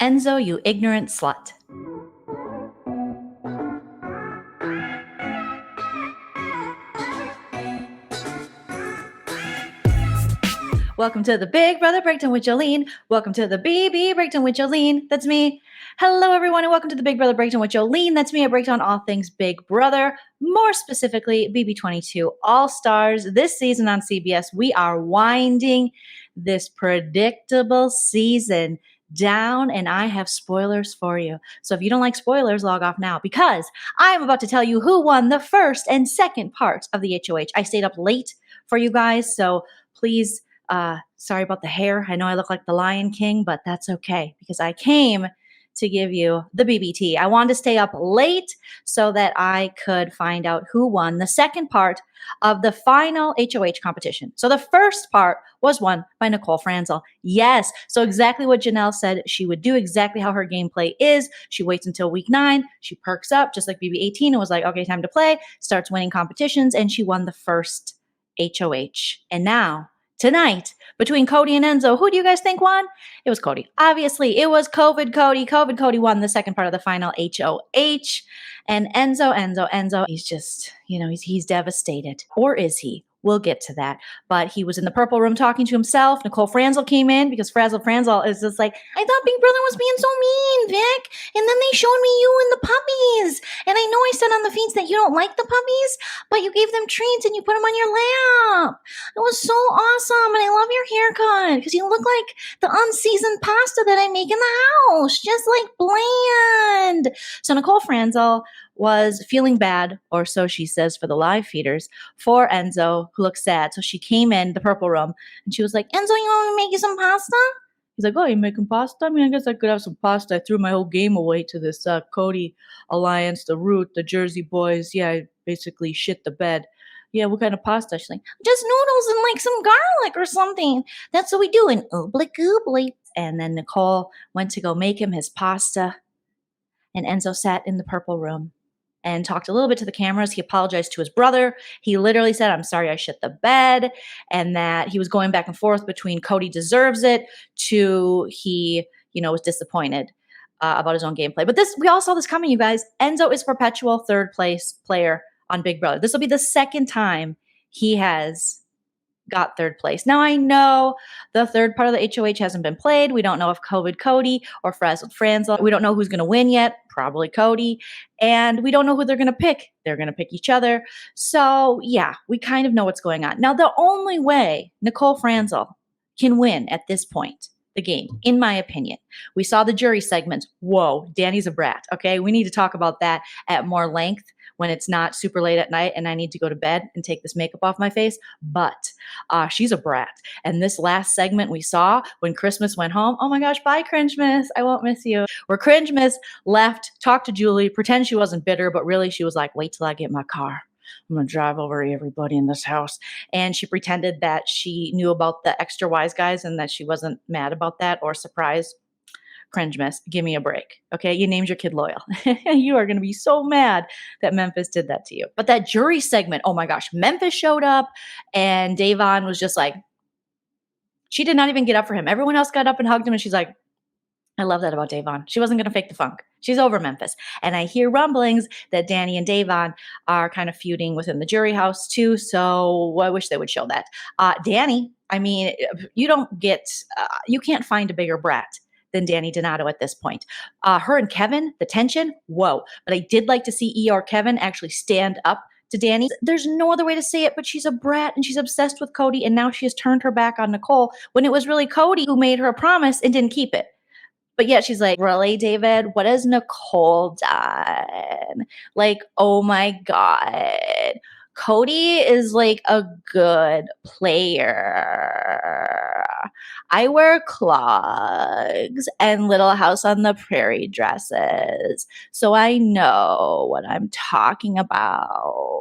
Enzo, you ignorant slut. Welcome to the Big Brother Breakdown with Joleen. Welcome to the BB Breakdown with Joleen. That's me. Hello, everyone, and welcome to the Big Brother Breakdown with Joleen. That's me. I break down all things Big Brother, more specifically BB22 AllStars. This season on CBS, we are winding this predictable season down, and I have spoilers for you. So if you don't like spoilers, log off now, because I'm about to tell you who won the first and second part of the HOH. I stayed up late for you guys, so please, sorry about the hair. I know I look like the Lion King, but that's okay because I came to give you the BBT. I wanted to stay up late so that I could find out who won the second part of the final HOH competition. So the first part was won by Nicole Franzel. Yes, so exactly what Janelle said she would do, exactly how her gameplay is. She waits until week 9, she perks up just like BB18 and was like, okay, time to play, starts winning competitions, and she won the first HOH. And now, tonight, between Cody and Enzo, who do you guys think won? It was Cody. Obviously, it was COVID Cody. COVID Cody won the second part of the final HOH. And Enzo, he's just, he's devastated. Or is he? We'll get to that. But he was in the purple room talking to himself. Nicole Franzel came in because Franzel is just like, I thought Big Brother was being so mean, Vic. And then they showed me you and the puppies. And I know I said on the feeds that you don't like the puppies, but you gave them treats and you put them on your lap. It was so awesome. And I love your haircut because you look like the unseasoned pasta that I make in the house. Just like bland. So Nicole Franzel was feeling bad, or so she says for the live feeders, for Enzo, who looks sad. So she came in the purple room and she was like, Enzo, you want me to make you some pasta? He's like, oh, you making pasta? I mean, I guess I could have some pasta. I threw my whole game away to this Cody alliance, the Ruth, the Jersey boys. Yeah, I basically shit the bed. Yeah, what kind of pasta? She's like, just noodles and like some garlic or something. That's what we do. And oobly goobly. And then Nicole went to go make him his pasta. And Enzo sat in the purple room and talked a little bit to the cameras. He apologized to his brother. He literally said, I'm sorry I shit the bed, and that he was going back and forth between Cody deserves it to he, was disappointed about his own gameplay. But we all saw this coming, you guys. Enzo is perpetual third place player on Big Brother. This will be the second time he has got third place. Now, I know the third part of the HOH hasn't been played. We don't know if COVID Cody or Frazzled Franzel. We don't know who's going to win yet. Probably Cody. And we don't know who they're going to pick. They're going to pick each other. So, yeah, we kind of know what's going on. Now, the only way Nicole Franzel can win at this point, the game, in my opinion. We saw the jury segments. Whoa, Danny's a brat, okay? We need to talk about that at more length when it's not super late at night and I need to go to bed and take this makeup off my face. But she's a brat. And this last segment we saw when Christmas went home, oh my gosh, bye, Cringemas. I won't miss you. Where Cringemas left, talked to Julie, pretend she wasn't bitter, but really she was like, wait till I get my car. I'm going to drive over everybody in this house. And she pretended that she knew about the extra wise guys and that she wasn't mad about that or surprised. Cringemas, give me a break. Okay, you named your kid Loyal. You are going to be so mad that Memphis did that to you. But that jury segment, oh my gosh, Memphis showed up and Davon was just like, she did not even get up for him. Everyone else got up and hugged him and she's like, I love that about Davon. She wasn't going to fake the funk. She's over Memphis. And I hear rumblings that Danny and Davon are kind of feuding within the jury house too. So I wish they would show that. Danny, I mean, you can't find a bigger brat than Danny Donato at this point. Her and Kevin, the tension, whoa. But I did like to see ER Kevin actually stand up to Danny. There's no other way to say it, but she's a brat and she's obsessed with Cody, and now she has turned her back on Nicole when it was really Cody who made her a promise and didn't keep it. But yet she's like, really, David? What has Nicole done? Like, oh my God. Cody is like a good player. I wear clogs and Little House on the Prairie dresses, so I know what I'm talking about.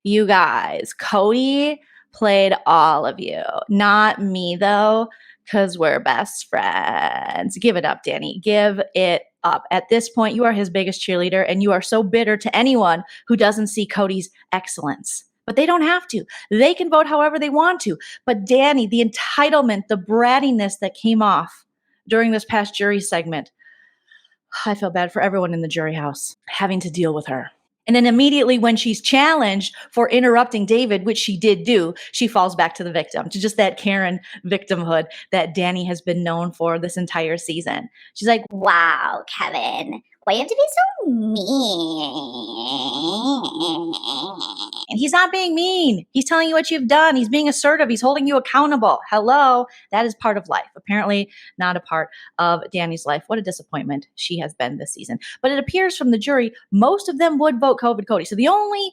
You guys, Cody played all of you. Not me, though, because we're best friends. Give it up, Danny. Give it up. At this point, you are his biggest cheerleader, and you are so bitter to anyone who doesn't see Cody's excellence. but they don't have to. They can vote however they want to. But Danny, the entitlement, the brattiness that came off during this past jury segment, I feel bad for everyone in the jury house having to deal with her. And then immediately when she's challenged for interrupting David, which she did do, she falls back to the victim, to just that Karen victimhood that Danny has been known for this entire season. She's like, wow, Kevin, why you have to be so mean? and he's not being mean. He's telling you what you've done. He's being assertive. He's holding you accountable. Hello. That is part of life. Apparently not a part of Danny's life. What a disappointment she has been this season. But it appears from the jury, most of them would vote Cody. So the only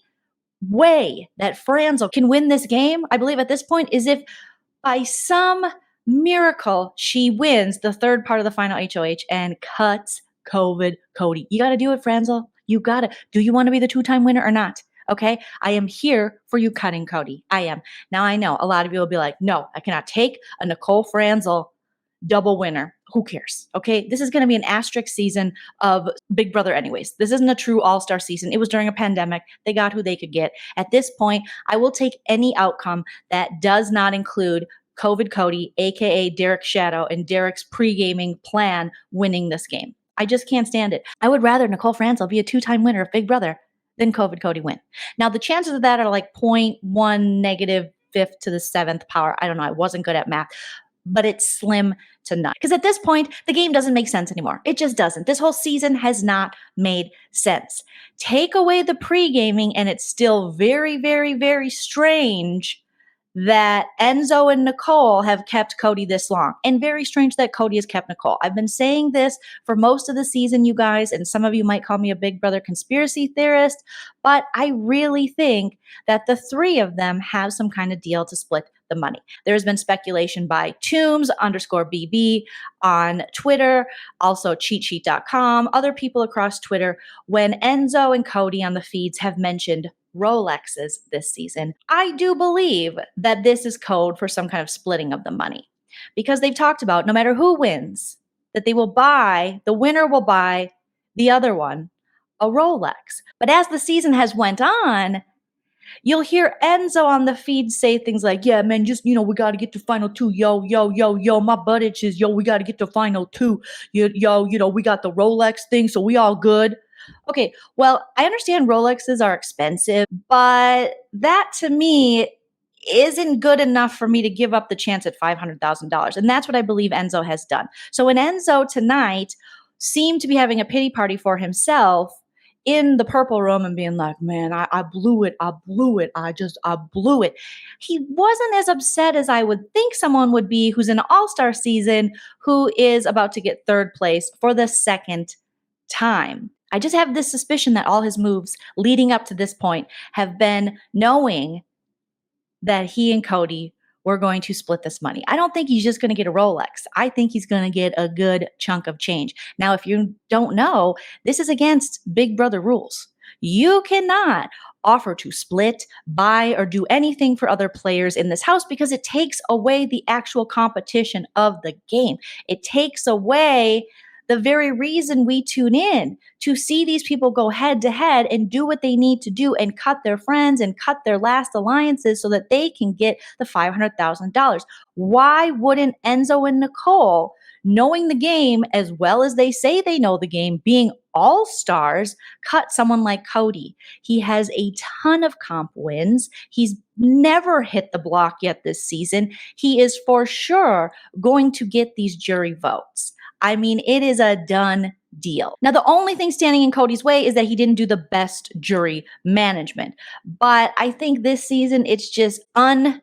way that Franzel can win this game, I believe at this point, is if by some miracle she wins the third part of the final HOH and cuts Cody. You got to do it, Franzel. You got to. Do you want to be the two-time winner or not? Okay, I am here for you cutting Cody. I am. Now I know a lot of you will be like, no, I cannot take a Nicole Franzel double winner. Who cares? Okay, this is going to be an asterisk season of Big Brother anyways. This isn't a true all-star season. It was during a pandemic. They got who they could get. At this point, I will take any outcome that does not include Cody, aka Derek Shadow, and Derek's pre-gaming plan winning this game. I just can't stand it. I would rather Nicole Franzel be a two-time winner of Big Brother than Cody win. Now, the chances of that are like 0.1 negative fifth to the seventh power. I don't know. I wasn't good at math, but it's slim to none. Because at this point, the game doesn't make sense anymore. It just doesn't. This whole season has not made sense. Take away the pre-gaming, and it's still very, very, very strange that Enzo and Nicole have kept Cody this long, and very strange that Cody has kept Nicole. I've been saying this for most of the season, you guys, and some of you might call me a Big Brother conspiracy theorist, but I really think that the three of them have some kind of deal to split the money. There's been speculation by Tombs_BB on Twitter, also cheatsheet.com, other people across Twitter, when Enzo and Cody on the feeds have mentioned Rolexes this season. I do believe that this is code for some kind of splitting of the money, because they've talked about no matter who wins, that they will buy, the winner will buy the other one a Rolex. But as the season has went on, you'll hear Enzo on the feed say things like, yeah, man, just, we got to get to final two. Yo, my butt itches. Yo, we got to get to final two. Yo, we got the Rolex thing, so we all good. Okay, well, I understand Rolexes are expensive, but that to me isn't good enough for me to give up the chance at $500,000. And that's what I believe Enzo has done. So when Enzo tonight seemed to be having a pity party for himself in the purple room and being like, man, I blew it. I blew it. He wasn't as upset as I would think someone would be who's in all-star season, who is about to get third place for the second time. I just have this suspicion that all his moves leading up to this point have been knowing that he and Cody were going to split this money. I don't think he's just going to get a Rolex. I think he's going to get a good chunk of change. Now, if you don't know, this is against Big Brother rules. You cannot offer to split, buy, or do anything for other players in this house because it takes away the actual competition of the game. It takes away the very reason we tune in, to see these people go head to head and do what they need to do and cut their friends and cut their last alliances so that they can get the $500,000. Why wouldn't Enzo and Nicole, knowing the game as well as they say they know the game, being all stars, cut someone like Cody? He has a ton of comp wins. He's never hit the block yet this season. He is for sure going to get these jury votes. I mean, it is a done deal. Now, the only thing standing in Cody's way is that he didn't do the best jury management. But I think this season, it's just undeniable.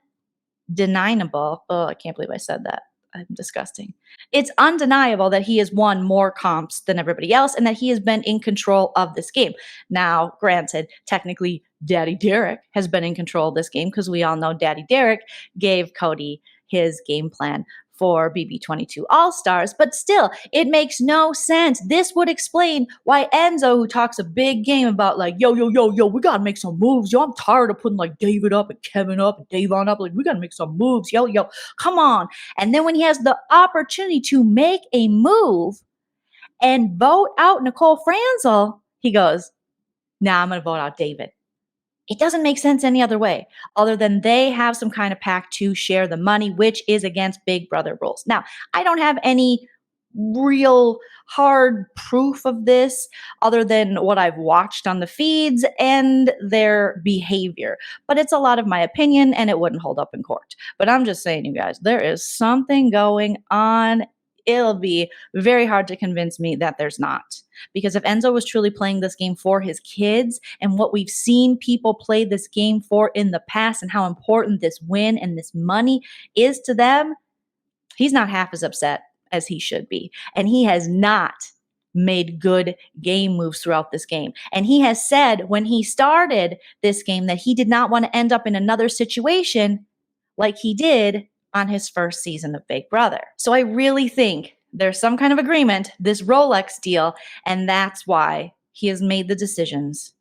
Oh, I can't believe I said that. I'm disgusting. It's undeniable that he has won more comps than everybody else and that he has been in control of this game. Now, granted, technically, Daddy Derek has been in control of this game because we all know Daddy Derek gave Cody his game plan for BB22 All-Stars, but still, it makes no sense. This would explain why Enzo, who talks a big game about like, yo, we gotta make some moves. Yo, I'm tired of putting like David up and Kevin up and Davon up. Like, we gotta make some moves. Yo, come on. And then when he has the opportunity to make a move and vote out Nicole Franzel, he goes, nah, I'm gonna vote out David. It doesn't make sense any other way other than they have some kind of pact to share the money, which is against Big Brother rules. Now, I don't have any real hard proof of this other than what I've watched on the feeds and their behavior. But it's a lot of my opinion and it wouldn't hold up in court. But I'm just saying, you guys, there is something going on. It'll be very hard to convince me that there's not. Because if Enzo was truly playing this game for his kids and what we've seen people play this game for in the past and how important this win and this money is to them, he's not half as upset as he should be. And he has not made good game moves throughout this game. And he has said when he started this game that he did not want to end up in another situation like he did on his first season of Big Brother. So I really think there's some kind of agreement, this Rolex deal, and that's why he has made the decisions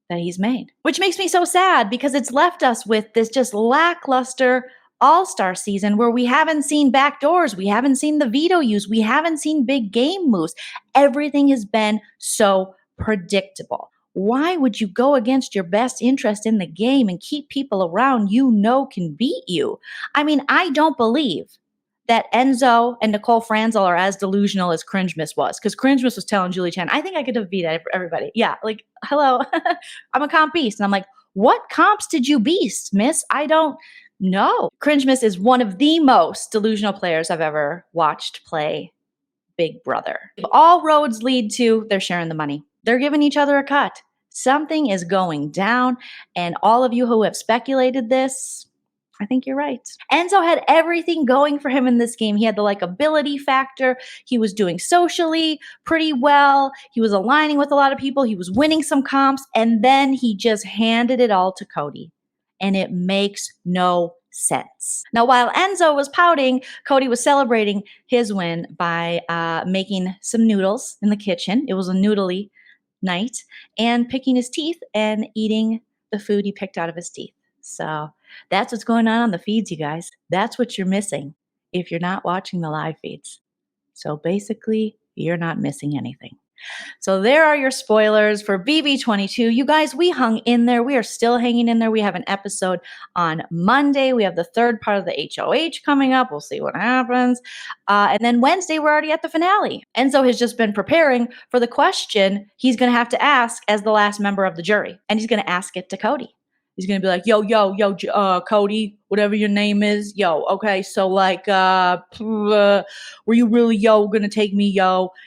that he's made. Which makes me so sad because it's left us with this just lackluster AllStar season where we haven't seen backdoors, we haven't seen the veto use, we haven't seen big game moves. Everything has been so predictable. Why would you go against your best interest in the game and keep people around you know can beat you? I mean, I don't believe that Enzo and Nicole Franzel are as delusional as Cringemas was. Because Cringemas was telling Julie Chen, I think I could have beat everybody. Yeah, like, hello, I'm a comp beast. And I'm like, what comps did you beast, miss? I don't know. Cringemas is one of the most delusional players I've ever watched play Big Brother. All roads lead to they're sharing the money. They're giving each other a cut. Something is going down. And all of you who have speculated this, I think you're right. Enzo had everything going for him in this game. He had the likability factor. He was doing socially pretty well. He was aligning with a lot of people. He was winning some comps. And then he just handed it all to Cody. And it makes no sense. Now, while Enzo was pouting, Cody was celebrating his win by making some noodles in the kitchen. It was a noodly night. And picking his teeth and eating the food he picked out of his teeth. So that's what's going on the feeds, you guys. That's what you're missing if you're not watching the live feeds. So basically, you're not missing anything. So there are your spoilers for BB22. You guys, we hung in there. We are still hanging in there. We have an episode on Monday. We have the third part of the HOH coming up. We'll see what happens. And then Wednesday, we're already at the finale. Enzo has just been preparing for the question he's going to have to ask as the last member of the jury. And he's going to ask it to Cody. He's going to be like, yo, Cody, whatever your name is. Yo, okay, so like, were you really, going to take me,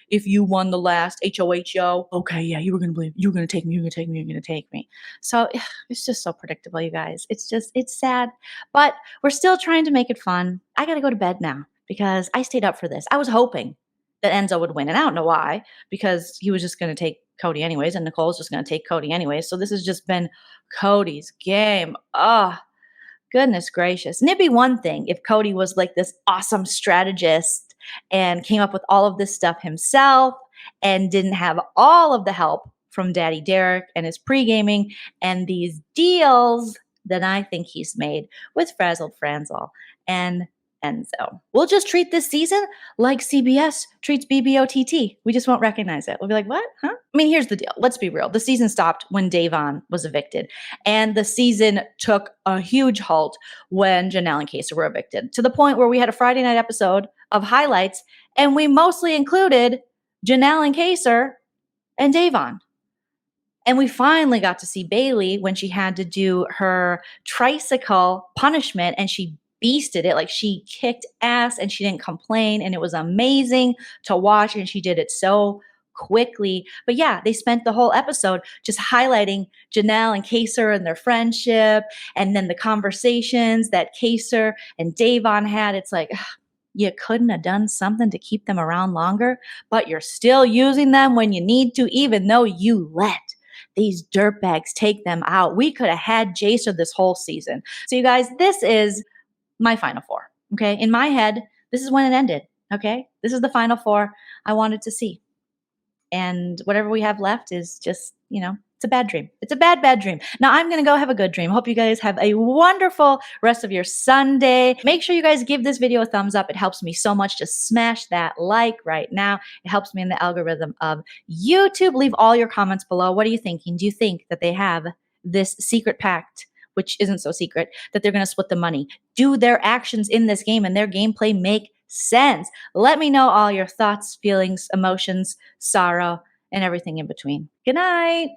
if you won the last HOH, Okay, yeah, you were going to take me. So it's just so predictable, you guys. It's sad. But we're still trying to make it fun. I got to go to bed now because I stayed up for this. I was hoping that Enzo would win. And I don't know why, because he was just going to take Cody anyways, and Nicole's just going to take Cody anyways. So this has just been Cody's game. Oh, goodness gracious. And it'd be one thing if Cody was like this awesome strategist and came up with all of this stuff himself and didn't have all of the help from Daddy Derek and his pre-gaming and these deals that I think he's made with Frazzled Franzel and Enzo. We'll just treat this season like CBS treats BBOTT. We just won't recognize it. We'll be like, what? Huh? I mean, here's the deal. Let's be real. The season stopped when Davon was evicted. And the season took a huge halt when Janelle and Kaser were evicted, to the point where we had a Friday night episode of highlights, and we mostly included Janelle and Kaser and Davon. And we finally got to see Bailey when she had to do her tricycle punishment, and she beasted it. Like, she kicked ass and she didn't complain, and it was amazing to watch, and she did it so quickly. But yeah, they spent the whole episode just highlighting Janelle and Kaser and their friendship, and then the conversations that Kaser and Davon had. It's like, you couldn't have done something to keep them around longer, but you're still using them when you need to, even though you let these dirtbags take them out. We could have had Jacer this whole season. So you guys, this is my final four, okay? In my head, this is when it ended, okay? This is the final four I wanted to see. And whatever we have left is just, it's a bad dream. It's a bad, bad dream. Now I'm going to go have a good dream. Hope you guys have a wonderful rest of your Sunday. Make sure you guys give this video a thumbs up. It helps me so much. Just smash that like right now. It helps me in the algorithm of YouTube. Leave all your comments below. What are you thinking? Do you think that they have this secret pact, which isn't so secret, that they're going to split the money? Do their actions in this game and their gameplay make sense? Let me know all your thoughts, feelings, emotions, sorrow, and everything in between. Good night.